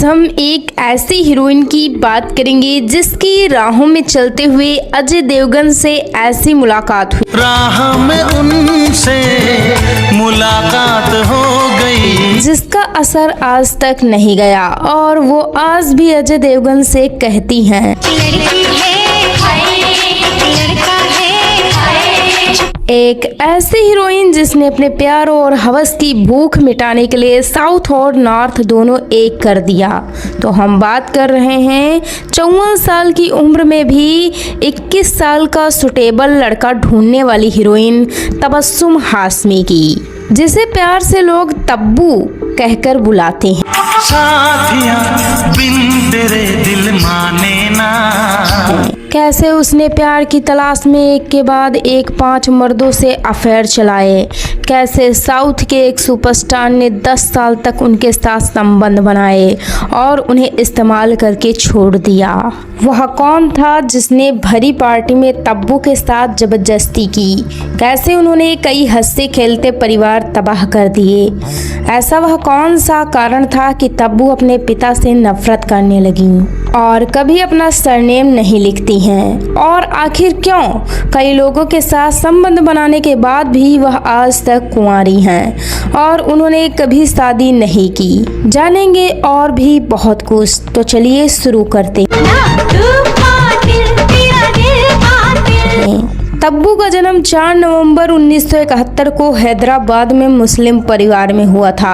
हम एक ऐसी हीरोइन की बात करेंगे जिसकी राहों में चलते हुए अजय देवगन से ऐसी मुलाकात हुई। राह में उनसे मुलाकात हो गई जिसका असर आज तक नहीं गया और वो आज भी अजय देवगन से कहती हैं, एक ऐसी हीरोइन जिसने अपने प्यार और हवस की भूख मिटाने के लिए साउथ और नॉर्थ दोनों एक कर दिया। तो हम बात कर रहे हैं 54 साल की उम्र में भी 21 साल का सुटेबल लड़का ढूंढने वाली हीरोइन तबस्सुम हाशमी की, जिसे प्यार से लोग तब्बू कहकर बुलाते हैं। साथिया बिन तेरे दिल माने ना। कैसे उसने प्यार की तलाश में एक के बाद एक 5 मर्दों से अफेयर चलाए, कैसे साउथ के एक सुपरस्टार ने 10 साल तक उनके साथ संबंध बनाए और उन्हें इस्तेमाल करके छोड़ दिया। वह कौन था जिसने भरी पार्टी में तब्बू के साथ जबरदस्ती की, कैसे उन्होंने कई हंसते खेलते परिवार तबाह कर दिए। ऐसा वह कौन सा कारण था कि तब्बू अपने पिता से नफरत करने लगी और कभी अपना सरनेम नहीं लिखती हैं, और आखिर क्यों कई लोगों के साथ संबंध बनाने के बाद भी वह आज तक कुंवारी हैं और उन्होंने कभी शादी नहीं की। जानेंगे और भी बहुत कुछ, तो चलिए शुरू करते हैं। तब्बू का जन्म 4 नवंबर 1971 को हैदराबाद में मुस्लिम परिवार में हुआ था।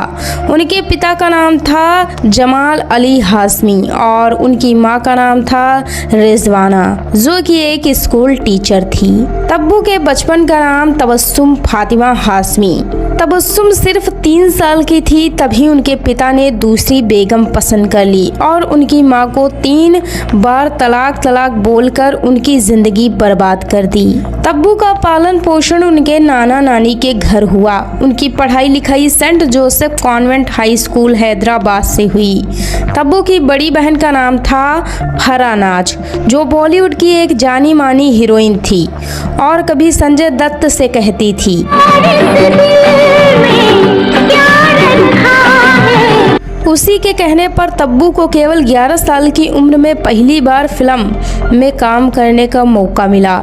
उनके पिता का नाम था जमाल अली हाशमी और उनकी मां का नाम था रिजवाना, जो कि एक स्कूल टीचर थी। तब्बू के बचपन का नाम तबस्सुम फातिमा हाशमी। तबस्सुम सिर्फ 3 साल की थी तभी उनके पिता ने दूसरी बेगम पसंद कर ली और उनकी मां को 3 बार तलाक बोलकर उनकी जिंदगी बर्बाद कर दी। तब्बू का पालन पोषण उनके नाना नानी के घर हुआ। उनकी पढ़ाई लिखाई Saint Joseph convent high school Hyderabad से हुई। तब्बू की बड़ी बहन का नाम था फरानाज, जो बॉलीवुड की एक जानी मानी हीरोइन थी और कभी संजय दत्त से कहती थी, उसी के कहने पर तब्बू को केवल 11 साल की उम्र में पहली बार फिल्म में काम करने का मौका मिला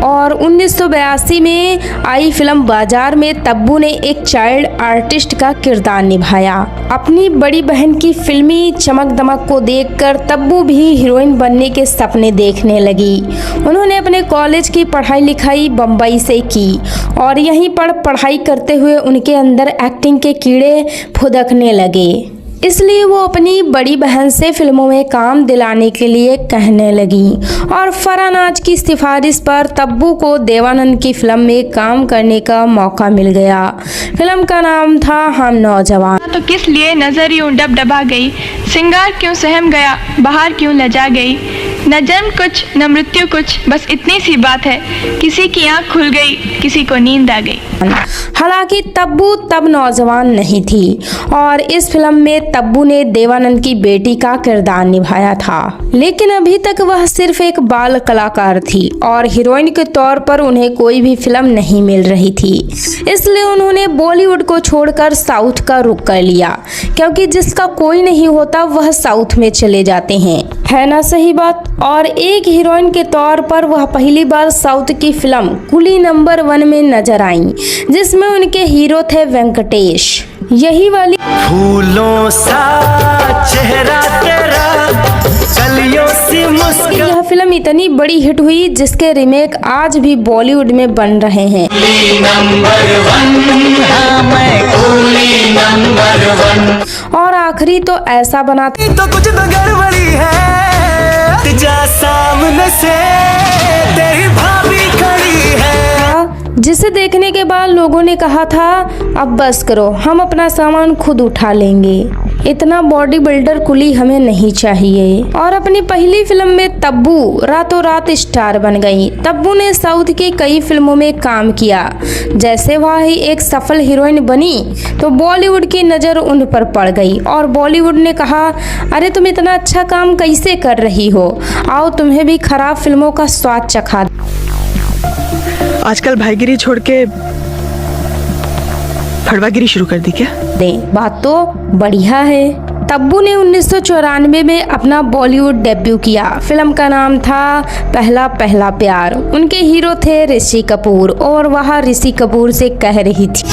और 1982 में आई फिल्म बाजार में तब्बू ने एक चाइल्ड आर्टिस्ट का किरदार निभाया। अपनी बड़ी बहन की फिल्मी चमक दमक को देखकर तब्बू भी हीरोइन बनने के सपने देखने लगी। उन्होंने अपने कॉलेज की पढ़ाई लिखाई बम्बई से की और यहीं पर पढ़ाई करते हुए उनके अंदर एक्टिंग के कीड़े फुदकने लगे, इसलिए वो अपनी बड़ी बहन से फिल्मों में काम दिलाने के लिए कहने लगी और फरानाज की सिफारिश पर तब्बू को देवानंद की फिल्म में काम करने का मौका मिल गया। फिल्म का नाम था हम नौजवान। तो किस लिए नजर यूं डबडबा गई, सिंगार क्यों सहम गया, बाहर क्यों लजा गई, न जन्म कुछ न मृत्यु कुछ, बस इतनी सी बात है, किसी की आंख खुल गई, किसी को नींद आ गई। हालांकि तब्बू तब नौजवान नहीं थी और इस फिल्म में तब्बू ने देवानंद की बेटी का किरदार निभाया था, लेकिन अभी तक वह सिर्फ एक बाल कलाकार थी और हीरोइन के तौर पर उन्हें कोई भी फिल्म नहीं मिल रही थी। इसलिए उन्होंने बॉलीवुड को छोड़कर साउथ का रुख कर लिया, क्योंकि जिसका कोई नहीं होता वह साउथ में चले जाते हैं, है ना सही बात। और एक हीरोइन के तौर पर वह पहली बार साउथ की फिल्म कुली नंबर 1 में नजर आई, जिसमें उनके हीरो थे वेंकटेश। यही वाली फूलों सा चेहरा तेरा, कलियों सी मुस्कान। यह फिल्म इतनी बड़ी हिट हुई जिसके रीमेक आज भी बॉलीवुड में बन रहे हैं। नंबर 1 हाँ मैं कुली नंबर 1। और आखिरी तो ऐसा बना तो कुछ तो गड़बड़ी है, जा सामने से तेरी भाभी खड़ी है, जिसे देखने के बाद लोगों ने कहा था अब बस करो, हम अपना सामान खुद उठा लेंगे, इतना बॉडी बिल्डर कुली हमें नहीं चाहिए। और अपनी पहली फिल्म में तब्बू रातों रात स्टार बन गई। तब्बू ने साउथ की कई फिल्मों में काम किया। जैसे वह ही एक सफल हीरोइन बनी तो बॉलीवुड की नज़र उन पर पड़ गई और बॉलीवुड ने कहा, अरे तुम इतना अच्छा काम कैसे कर रही हो, आओ तुम्हें भी खराब फिल्मों का स्वाद चखा। आजकल भाईगिरी छोड़ के फड़वागिरी शुरू कर दी क्या? बात तो बढ़िया है। तब्बू ने 1994 में अपना बॉलीवुड डेब्यू किया। फिल्म का नाम था पहला पहला प्यार। उनके हीरो थे ऋषि कपूर और वह ऋषि कपूर से कह रही थी,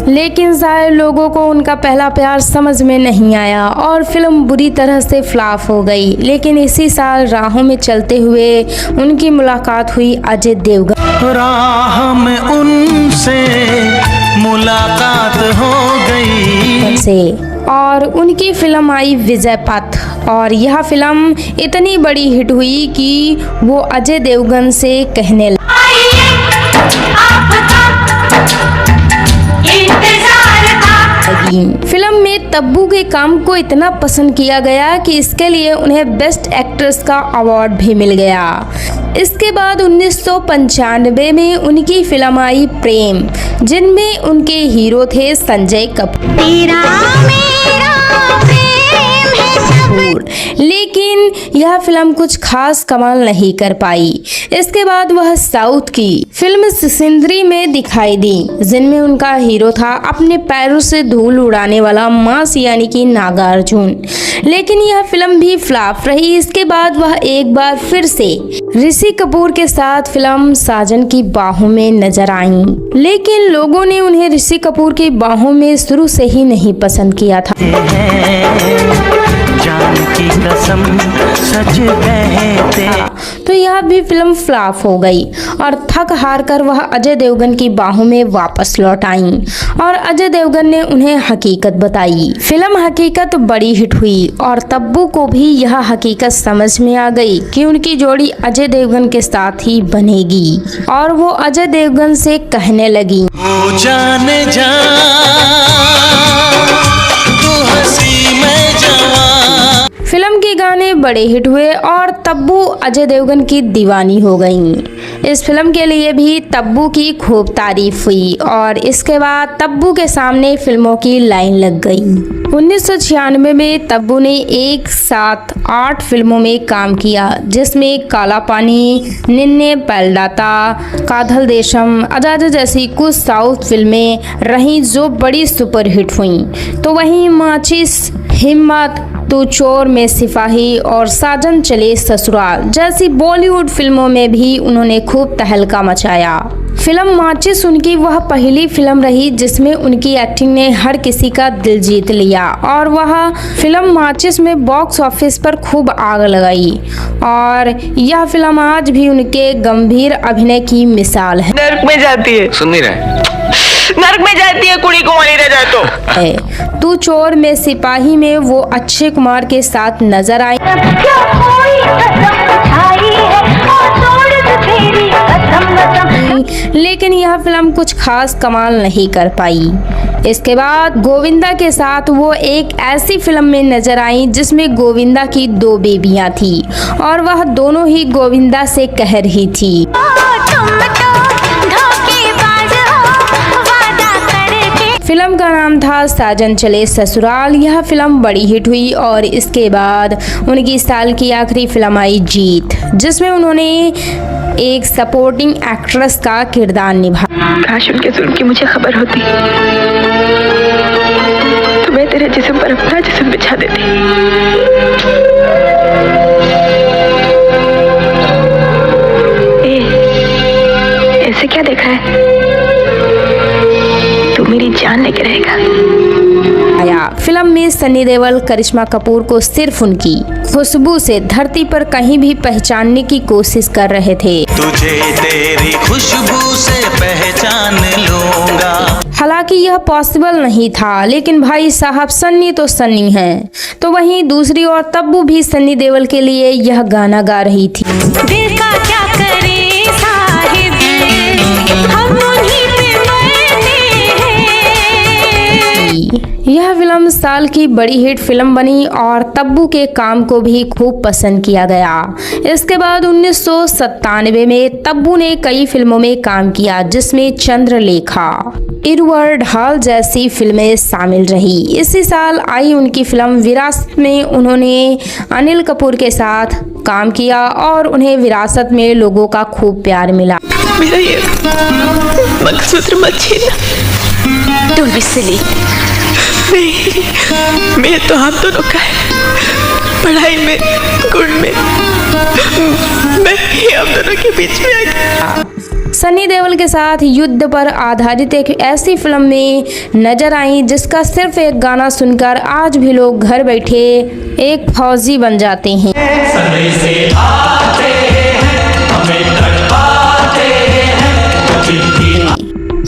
लेकिन शायद लोगों को उनका पहला प्यार समझ में नहीं आया और फिल्म बुरी तरह से फ्लॉप हो गई। लेकिन इसी साल राहों में चलते हुए उनकी मुलाकात हुई अजय देवगन राह में उनसे मुलाकात हो गई से और उनकी फिल्म आई विजय पथ। और यह फिल्म इतनी बड़ी हिट हुई कि वो अजय देवगन से कहने लगे, फिल्म में तब्बू के काम को इतना पसंद किया गया कि इसके लिए उन्हें बेस्ट एक्ट्रेस का अवार्ड भी मिल गया। इसके बाद 1995 में उनकी फिल्म आई प्रेम, जिनमें उनके हीरो थे संजय कपूर। लेकिन यह फिल्म कुछ खास कमाल नहीं कर पाई। इसके बाद वह साउथ की फिल्म सिंदरी में दिखाई दी, जिनमें उनका हीरो था अपने पैरों से धूल उड़ाने वाला मास यानी कि नागार्जुन। लेकिन यह फिल्म भी फ्लॉप रही। इसके बाद वह एक बार फिर से ऋषि कपूर के साथ फिल्म साजन की बाहों में नजर आईं। लेकिन लोगों ने उन्हें ऋषि कपूर की बाहों में शुरू से ही नहीं पसंद किया था। जान की कसम सच कहते। तो यह भी फिल्म फ्लॉप हो गई और थक हार कर वह अजय देवगन की बाहों में वापस लौट आईं और अजय देवगन ने उन्हें हकीकत बताई। फिल्म हकीकत बड़ी हिट हुई और तब्बू को भी यह हकीकत समझ में आ गई कि उनकी जोड़ी अजय देवगन के साथ ही बनेगी और वो अजय देवगन से कहने लगी, ओ जाने जा तू हंसी में जवां। फिल्म के गाने बड़े हिट हुए और तब्बू अजय देवगन की दीवानी हो गईं। इस फिल्म के लिए भी तब्बू की खूब तारीफ हुई और इसके बाद तब्बू के सामने फिल्मों की लाइन लग गई। 1996 में तब्बू ने एक साथ 8 फिल्मों में काम किया, जिसमें काला पानी, निन्ने पैलडाता, काधल देशम, आजाद जैसी कुछ साउथ फिल्में रहीं जो बड़ी सुपरहिट हुईं। तो वहीं माचिस, हिम्मत, तू चोर में सिपाही और साजन चले ससुराल जैसी बॉलीवुड फिल्मों में भी उन्होंने खूब तहलका मचाया। फिल्म माचिस उनकी वह पहली फिल्म रही जिसमें उनकी एक्टिंग ने हर किसी का दिल जीत लिया और वह फिल्म माचिस में बॉक्स ऑफिस पर खूब आग लगाई और यह फिल्म आज भी उनके गंभीर अभिनय की मिसाल है। नर्क में जाती है, सुन नहीं रहे, नर्क में जाती है कुड़ी को वहीं रह जाए तो। तू चोर में सिपाही में वो अक्षय कुमार के साथ नजर आई, लेकिन यह फिल्म कुछ खास कमाल नहीं कर पाई। इसके बाद गोविंदा के साथ वो एक ऐसी फिल्म में नजर आई जिसमें गोविंदा की 2 बेबियां थी और वह दोनों ही गोविंदा से कह रही थी, फिल्म का नाम था साजन चले ससुराल। यह फिल्म बड़ी हिट हुई और इसके बाद उनकी साल की आखिरी फिल्म आई जीत, जिसमें उन्होंने एक सपोर्टिंग एक्ट्रेस का किरदार निभाया। काश उनके जुल्म की मुझे खबर होती तो मैं तेरे जिस्म पर अपना जिस्म बिछा देती। ऐसे क्या देखा है? तू मेरी जान लेके रहेगा। फिल्म में सनी देओल करिश्मा कपूर को सिर्फ उनकी खुशबू से धरती पर कहीं भी पहचानने की कोशिश कर रहे थे। तुझे तेरी खुशबू से पहचान लूंगा। हालांकि यह पॉसिबल नहीं था, लेकिन भाई साहब सन्नी तो सन्नी हैं। तो वहीं दूसरी ओर तब्बू भी सनी देओल के लिए यह गाना गा रही थी। दिल का क्या करे साहिब, हम उन्हीं पे मरते हैं। यह फिल्म साल की बड़ी हिट फिल्म बनी और तब्बू के काम को भी खूब पसंद किया गया। इसके बाद 1997 में तब्बू ने कई फिल्मों में काम किया, जिसमें चंद्रलेखा, इरवर ढाल जैसी फिल्में शामिल रही। इसी साल आई उनकी फिल्म विरासत में उन्होंने अनिल कपूर के साथ काम किया और उन्हें विरासत में लोगों का खूब प्यार मिला। मेरा ये मंगलसूत्र मत छीनना। Don't be silly. नहीं, मैं तो आप दोनों का है। पढ़ाई में, गुण में, मैं ही आप दोनों के बीच में आ गई। सनी देओल के साथ युद्ध पर आधारित एक ऐसी फिल्म में नजर आई जिसका सिर्फ एक गाना सुनकर आज भी लोग घर बैठे एक फौजी बन जाते हैं।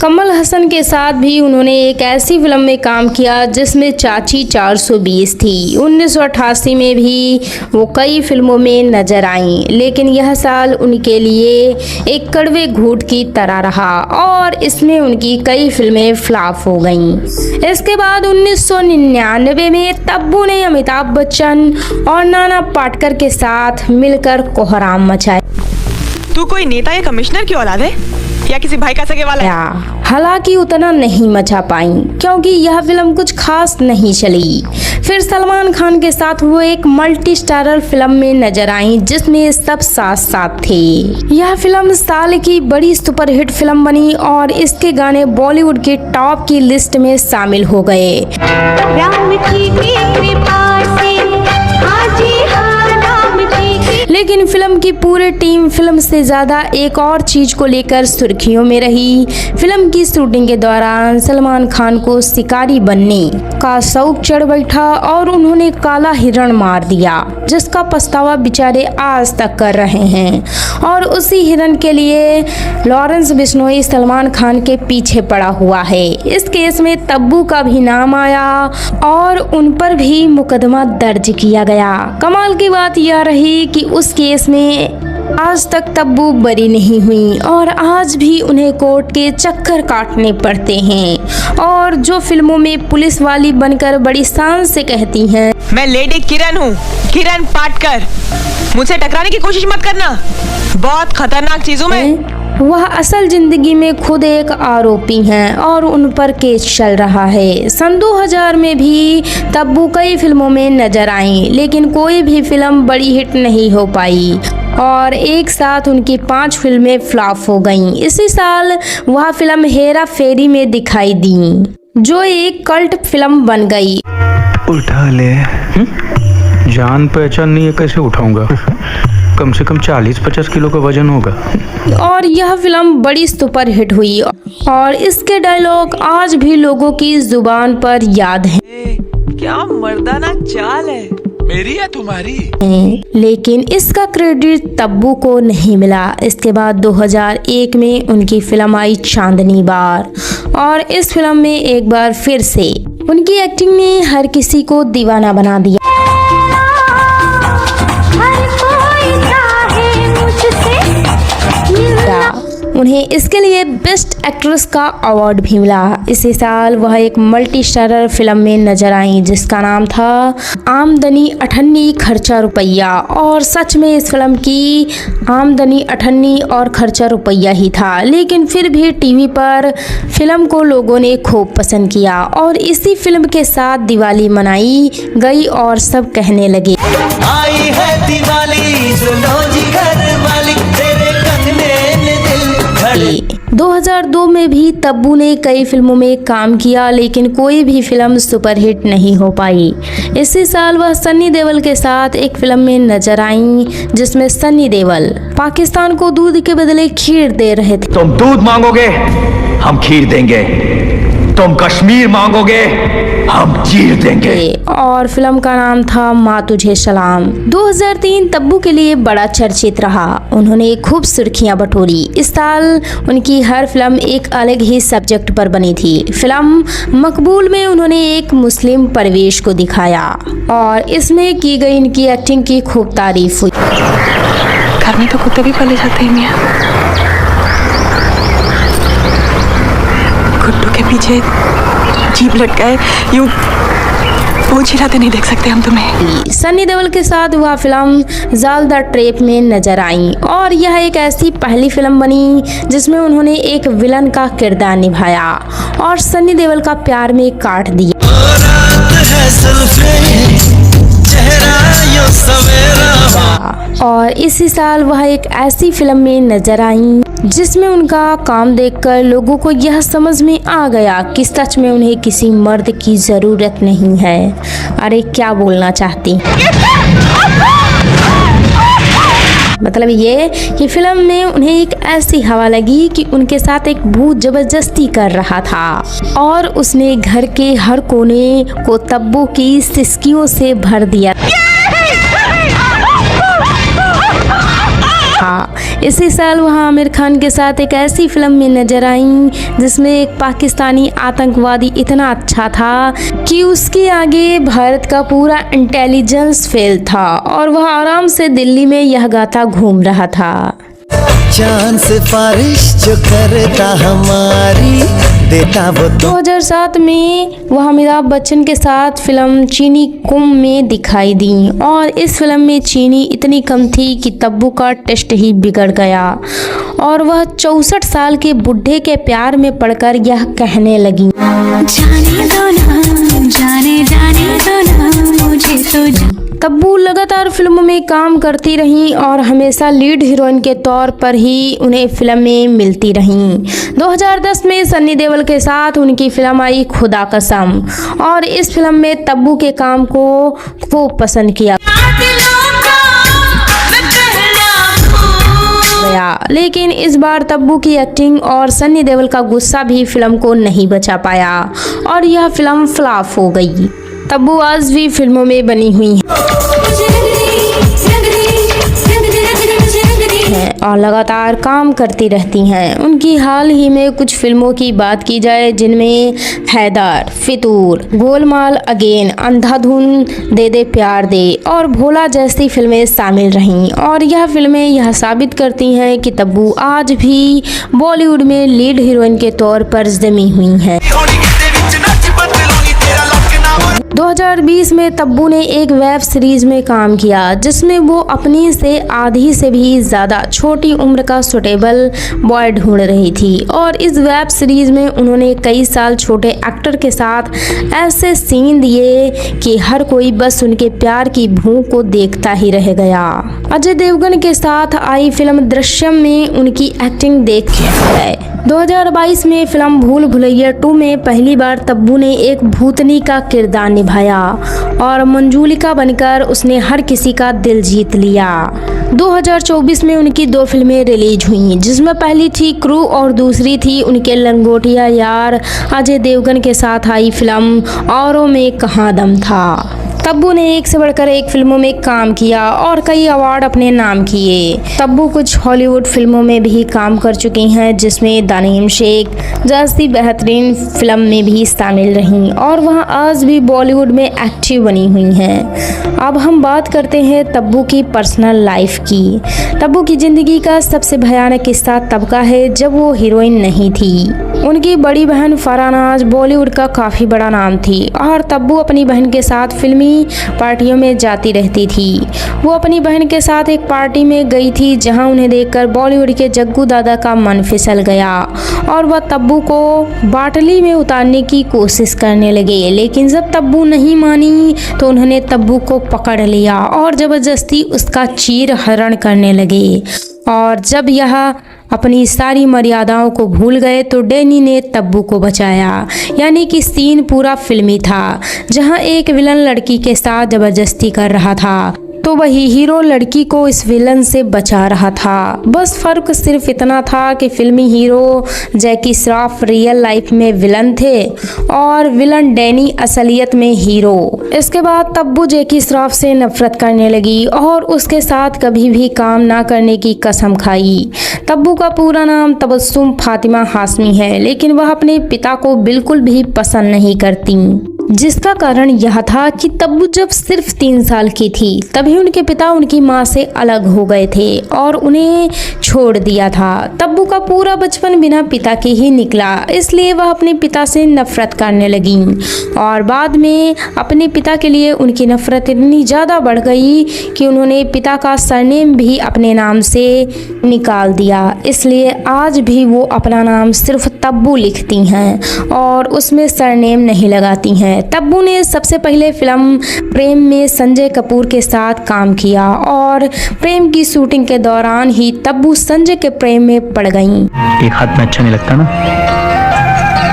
कमल हसन के साथ भी उन्होंने एक ऐसी फिल्म में काम किया जिसमें चाची 420 थी। 1988 में भी वो कई फिल्मों में नजर आईं, लेकिन यह साल उनके लिए एक कड़वे घूंट की तरह रहा और इसमें उनकी कई फिल्में फ्लॉप हो गईं। इसके बाद 1999 में तब्बू ने अमिताभ बच्चन और नाना पाटेकर के साथ मिलकर कोहराम मचाया। तू कोई नेता या कमिश्नर की औलाद है या किसी भाई का सगे वाला है? हालांकि उतना नहीं मचा पाई क्योंकि यह फिल्म कुछ खास नहीं चली। फिर सलमान खान के साथ वो एक मल्टी स्टारर फिल्म में नजर आई जिसमें सब साथ साथ थे। यह फिल्म साल की बड़ी सुपरहिट फिल्म बनी और इसके गाने बॉलीवुड के टॉप की लिस्ट में शामिल हो गए। राम जी की कृपा से हाजी हाँ राम जी की। लेकिन फिल्म की पूरी टीम फिल्म से ज्यादा एक और चीज को लेकर सुर्खियों में रही। फिल्म की शूटिंग के दौरान सलमान खान को शिकारी बनने का शौक चढ़ बैठा और उन्होंने काला हिरण मार दिया, जिसका पछतावा बेचारे आज तक कर रहे हैं। और उसी हिरण के लिए लॉरेंस बिश्नोई सलमान खान के पीछे पड़ा हुआ है। इस केस में तब्बू का भी नाम आया और उन पर भी मुकदमा दर्ज किया गया। कमाल की बात यह रही कि उस केस में आज तक तब्बू बरी नहीं हुई और आज भी उन्हें कोर्ट के चक्कर काटने पड़ते हैं और जो फिल्मों में पुलिस वाली बनकर बड़ी शान से कहती हैं, मैं लेडी किरण हूँ, किरण पाटकर, मुझसे टकराने की कोशिश मत करना, बहुत खतरनाक चीजों में। वह असल जिंदगी में खुद एक आरोपी हैं और उन पर केस चल रहा है। सन 2000 में भी तब्बू कई फिल्मों में नजर आई, लेकिन कोई भी फिल्म बड़ी हिट नहीं हो पाई और एक साथ उनकी 5 फिल्में फ्लॉप हो गईं। इसी साल वह फिल्म हेरा फेरी में दिखाई दी, जो एक कल्ट फिल्म बन गई। उठा ले। जान पहचान नहीं है, कैसे उठाऊंगा? कम से कम 40-50 किलो का वजन होगा। और यह फिल्म बड़ी सुपर हिट हुई और इसके डायलॉग आज भी लोगों की जुबान पर याद हैं। क्या मर्दाना चाल है। मेरी या तुम्हारी? लेकिन इसका क्रेडिट तब्बू को नहीं मिला। इसके बाद 2001 में उनकी फिल्म आई चांदनी बार और इस फिल्म में एक बार फिर से उनकी एक्टिंग ने हर किसी को दीवाना बना दिया। उन्हें इसके लिए बेस्ट एक्ट्रेस का अवार्ड भी मिला। इसी साल वह एक मल्टी स्टारर फिल्म में नजर आई जिसका नाम था आमदनी अठन्नी खर्चा रुपया और सच में इस फिल्म की आमदनी अठन्नी और खर्चा रुपया ही था, लेकिन फिर भी टीवी पर फिल्म को लोगों ने खूब पसंद किया और इसी फिल्म के साथ दिवाली मनाई गई और सब कहने लगे, आई है दिवाली, सुनो जी घर वाली, तेरे कंगने ने दिल धड़े। 2002 में भी तब्बू ने कई फिल्मों में काम किया, लेकिन कोई भी फिल्म सुपरहिट नहीं हो पाई। इसी साल वह सनी देओल के साथ एक फिल्म में नजर आई जिसमें सनी देओल पाकिस्तान को दूध के बदले खीर दे रहे थे। तुम दूध मांगोगे, हम खीर देंगे। तुम कश्मीर मांगोगे, हम चीर देंगे। और फिल्म का नाम था माँ तुझे सलाम। 2003 तब्बू के लिए बड़ा चर्चित रहा। उन्होंने खूब सुर्खियां बटोरी। इस साल उनकी हर फिल्म एक अलग ही सब्जेक्ट पर बनी थी। फिल्म मकबूल में उन्होंने एक मुस्लिम परिवेश को दिखाया और इसमें की गई इनकी एक्टिंग की खूब तारीफ हुई। घर में तो कुत्ते भी पाले जाते हैं मियां। गुड्डू के पीछे जीभ लटकाए यूं पूंछ हिलाते नहीं देख सकते हम तुम्हें। सनी देओल के साथ वह फिल्म जाल द ट्रैप में नजर आई और यह एक ऐसी पहली फिल्म बनी जिसमें उन्होंने एक विलन का किरदार निभाया और सनी देओल का प्यार में काट दिया। चेहरा यूं सवेरा और इसी साल वह एक ऐसी फिल्म में नजर आई जिसमें उनका काम देखकर लोगों को यह समझ में आ गया कि सच में उन्हें किसी मर्द की जरूरत नहीं है। अरे क्या बोलना चाहती, मतलब ये कि फिल्म में उन्हें एक ऐसी हवा लगी कि उनके साथ एक भूत जबरदस्ती कर रहा था और उसने घर के हर कोने को तब्बू की सिसकियों से भर दिया। हाँ, इसी साल वह आमिर खान के साथ एक ऐसी फिल्म में नजर आई जिसमें एक पाकिस्तानी आतंकवादी इतना अच्छा था कि उसके आगे भारत का पूरा इंटेलिजेंस फेल था और वह आराम से दिल्ली में यह गाता घूम रहा था। चांद से बारिश जो करता हमारी देता वो 2007 में वह अमिताभ बच्चन के साथ फिल्म चीनी कुम में दिखाई दी और इस फिल्म में चीनी इतनी कम थी कि तब्बू का टेस्ट ही बिगड़ गया और वह 64 साल के बुढ़े के प्यार में पड़कर यह कहने लगी, जाने दो ना, जाने दो ना मुझे तो। तब्बू लगातार फिल्मों में काम करती रहीं और हमेशा लीड हीरोइन के तौर पर ही उन्हें फिल्में मिलती रहीं। 2010 में सन्नी देओल के साथ उनकी फिल्म आई खुदा कसम और इस फिल्म में तब्बू के काम को खूब पसंद किया गया, लेकिन इस बार तब्बू की एक्टिंग और सन्नी देओल का गुस्सा भी फिल्म को नहीं बचा पाया और यह फिल्म फ्लॉप हो गई। तब्बू आज भी फिल्मों में बनी हुई हैं और लगातार काम करती रहती हैं। उनकी हाल ही में कुछ फिल्मों की बात की जाए जिनमें हैदर, फितूर, गोलमाल अगेन, अंधाधुन, दे दे प्यार दे और भोला जैसी फिल्में शामिल रहीं और यह फिल्में यह साबित करती हैं कि तब्बू आज भी बॉलीवुड में लीड हीरोइन के तौर पर जमी हुई हैं। 2020 में तब्बू ने एक वेब सीरीज में काम किया जिसमें वो अपनी से आधी से भी ज़्यादा छोटी उम्र का सुटेबल बॉय ढूंढ रही थी और इस वेब सीरीज में उन्होंने कई साल छोटे एक्टर के साथ ऐसे सीन दिए कि हर कोई बस उनके प्यार की भूख को देखता ही रह गया। अजय देवगन के साथ आई फिल्म दृश्यम में उनकी एक्टिंग देख है। 2022 में फिल्म भूल भुलैया 2 में पहली बार तब्बू ने एक भूतनी का किरदार निभाया और मंजूलिका बनकर उसने हर किसी का दिल जीत लिया। 2024 में उनकी 2 फिल्में रिलीज हुई जिसमें पहली थी क्रू और दूसरी थी उनके लंगोटिया यार अजय देवगन के साथ आई फिल्म औरों में कहाँ दम था। तब्बू ने एक से बढ़कर एक फिल्मों में काम किया और कई अवार्ड अपने नाम किए। तब्बू कुछ हॉलीवुड फिल्मों में भी काम कर चुकी हैं जिसमें दानिम शेख जैसी बेहतरीन फिल्म में भी शामिल रहीं और वह आज भी बॉलीवुड में एक्टिव बनी हुई हैं। अब हम बात करते हैं तब्बू की पर्सनल लाइफ की। तब्बू की ज़िंदगी का सबसे भयानक किस्सा तब का है जब वो हीरोइन नहीं थी। उनकी बड़ी बहन फरानाज बॉलीवुड का काफ़ी बड़ा नाम थी और तब्बू अपनी बहन के साथ फिल्मी पार्टियों में जाती रहती थी। वो अपनी बहन के साथ एक पार्टी में गई थी जहां उन्हें देखकर बॉलीवुड के जग्गू दादा का मन फिसल गया और वह तब्बू को बाटली में उतारने की कोशिश करने लगे, लेकिन जब तब्बू नहीं मानी तो उन्होंने तब्बू को पकड़ लिया और ज़बरदस्ती उसका चीर हरण करने लगे और जब यह अपनी सारी मर्यादाओं को भूल गए तो डैनी ने तब्बू को बचाया। यानी कि सीन पूरा फिल्मी था जहां एक विलन लड़की के साथ ज़बरदस्ती कर रहा था तो वही हीरो लड़की को इस विलन से बचा रहा था। बस फर्क सिर्फ इतना था कि फिल्मी हीरो जैकी श्रॉफ रियल लाइफ में विलन थे और विलन डैनी असलियत में हीरो। इसके बाद तब्बू जैकी श्रॉफ से नफरत करने लगी और उसके साथ कभी भी काम ना करने की कसम खाई। तब्बू का पूरा नाम तबस्सुम फातिमा हाशमी है, लेकिन वह अपने पिता को बिल्कुल भी पसंद नहीं करती, जिसका कारण यह था कि तब्बू जब सिर्फ 3 साल की थी तभी उनके पिता उनकी मां से अलग हो गए थे और उन्हें छोड़ दिया था। तब्बू का पूरा बचपन बिना पिता के ही निकला, इसलिए वह अपने पिता से नफरत करने लगी और बाद में अपने पिता के लिए उनकी नफरत इतनी ज़्यादा बढ़ गई कि उन्होंने पिता का सरनेम भी अपने नाम से निकाल दिया। इसलिए आज भी वो अपना नाम सिर्फ तब्बू लिखती हैं और उसमें सरनेम नहीं लगाती हैं। हैं। तब्बू ने सबसे पहले फिल्म प्रेम में संजय कपूर के साथ काम किया और प्रेम की शूटिंग के दौरान ही तब्बू संजय के प्रेम में पड़ गईं। एक हाथ में अच्छा नहीं लगता ना,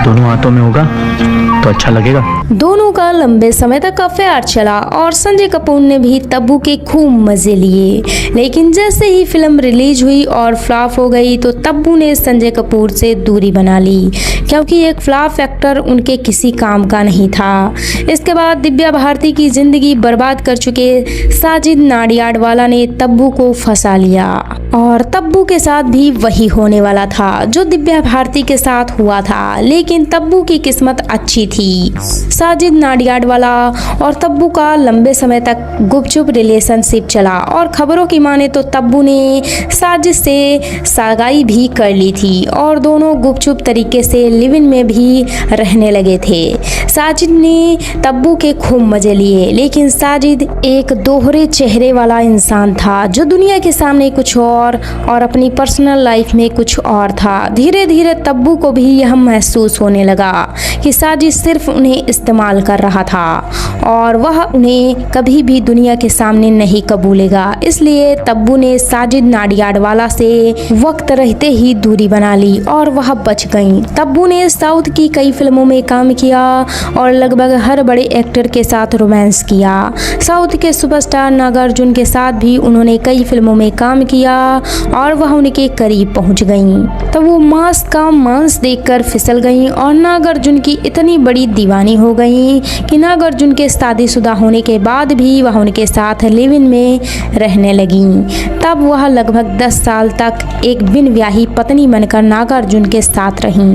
दोनों हाथों में होगा तो अच्छा लगेगा। दोनों का लंबे समय तक अफेयर चला और संजय कपूर ने भी तब्बू के खूब मजे लिए, लेकिन जैसे ही फिल्म रिलीज हुई और फ्लॉप हो गई तो तब्बू ने संजय कपूर से दूरी बना ली, क्योंकि एक फ्लॉप एक्टर उनके किसी काम का नहीं था। इसके बाद दिव्या भारती की जिंदगी बर्बाद कर चुके साजिद नाडियाडवाला ने तब्बू को फंसा लिया और तब्बू के साथ भी वही होने वाला था जो दिव्या भारती के साथ हुआ था, लेकिन तब्बू की किस्मत अच्छी थी। साजिद नाडियाडवाला और तब्बू का लंबे समय तक गुपचुप रिलेशनशिप चला और खबरों की माने तो तब्बू ने साजिद से सगाई भी कर ली थी और दोनों गुपचुप तरीके से लिव इन में भी रहने लगे थे। साजिद ने तब्बू के खूब मजे लिए, लेकिन साजिद एक दोहरे चेहरे वाला इंसान था जो दुनिया के सामने कुछ और अपनी पर्सनल लाइफ में कुछ और था। धीरे धीरे तब्बू को भी यह महसूस होने लगा कि साजिद सिर्फ उन्हें इस्तेमाल कर रहा था और वह उन्हें कभी भी दुनिया के सामने नहीं कबूलेगा। इसलिए तब्बू ने साजिद नाडियाडवाला से वक्त रहते ही दूरी बना ली और वह बच गई। तब्बू ने साउथ की कई फिल्मों में काम किया और लगभग हर बड़े एक्टर के साथ रोमांस किया। साउथ के सुपरस्टार नागार्जुन के साथ भी उन्होंने कई फिल्मों में काम किया और वह उनके करीब पहुंच गईं। तो वो मांस का मांस देखकर फिसल गईं और नागार्जुन की इतनी बड़ी दीवानी हो गई कि नागार्जुन के शादीशुदा होने के बाद भी वह उनके साथ लिव इन में रहने लगी। तब वह लगभग 10 साल तक एक बिन ब्याही पत्नी बनकर नागार्जुन के साथ रहीं।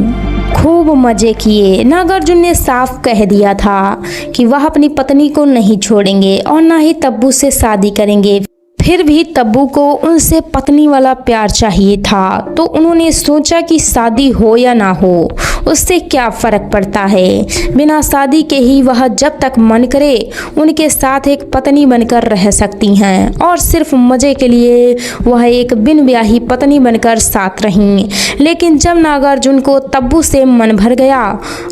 खूब मजे किए। नागार्जुन ने साफ कह दिया था कि वह अपनी पत्नी को नहीं छोड़ेंगे और ना ही तब्बू से शादी करेंगे। फिर भी तब्बू को उनसे पत्नी वाला प्यार चाहिए था, तो उन्होंने सोचा कि शादी हो या ना हो उससे क्या फर्क पड़ता है, बिना शादी के ही वह जब तक मन करे उनके साथ एक पत्नी बनकर रह सकती हैं और सिर्फ मजे के लिए वह एक बिन ब्याही पत्नी बनकर साथ रहीं। लेकिन जब नागार्जुन को तब्बू से मन भर गया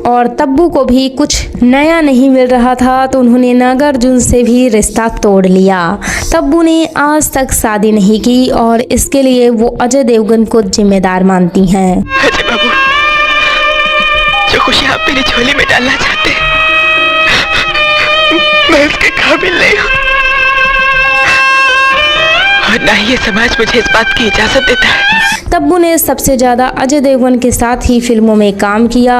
और तब्बू को भी कुछ नया नहीं मिल रहा था तो उन्होंने नागार्जुन से भी रिश्ता तोड़ लिया। तब्बू ने आज तक शादी नहीं की और इसके लिए वो अजय देवगन को जिम्मेदार मानती हैं। अजय बाबू, जो खुशी आप मेरी झोली में डालना चाहते हैं, मैं उसके काबिल नहीं हूँ और ना ही ये समाज मुझे इस बात की इजाजत देता है। तब्बू ने सबसे ज्यादा अजय देवगन के साथ ही फिल्मों में काम किया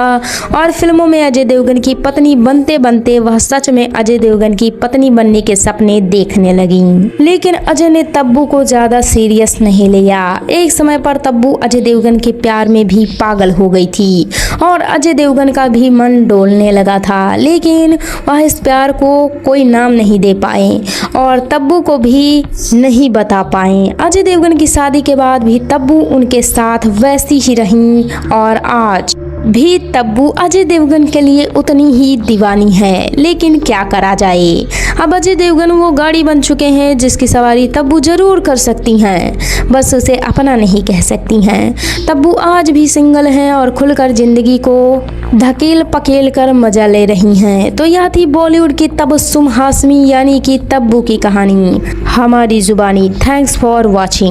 और फिल्मों में अजय देवगन की पत्नी बनते बनते वह सच में अजय देवगन की पत्नी बनने के सपने देखने लगी। लेकिन अजय ने तब्बू को ज्यादा सीरियस नहीं लिया। एक समय पर तब्बू अजय देवगन के प्यार में भी पागल हो गई थी और अजय देवगन का भी मन डोलने लगा था, लेकिन वह इस प्यार को कोई नाम नहीं दे पाए और तब्बू को भी नहीं बता पाए। अजय देवगन की शादी के बाद भी तब्बू उनके साथ वैसी ही रहीं और आज भी तब्बू अजय देवगन के लिए उतनी ही दीवानी है। लेकिन क्या करा जाए, अब अजय देवगन वो गाड़ी बन चुके हैं जिसकी सवारी तब्बू जरूर कर सकती हैं, बस उसे अपना नहीं कह सकती हैं। तब्बू आज भी सिंगल हैं और खुलकर जिंदगी को धकेल पकेल कर मजा ले रही हैं। तो यह थी बॉलीवुड की तबस्सुम हाशमी यानी कि तब्बू की कहानी हमारी जुबानी। Thanks for watching.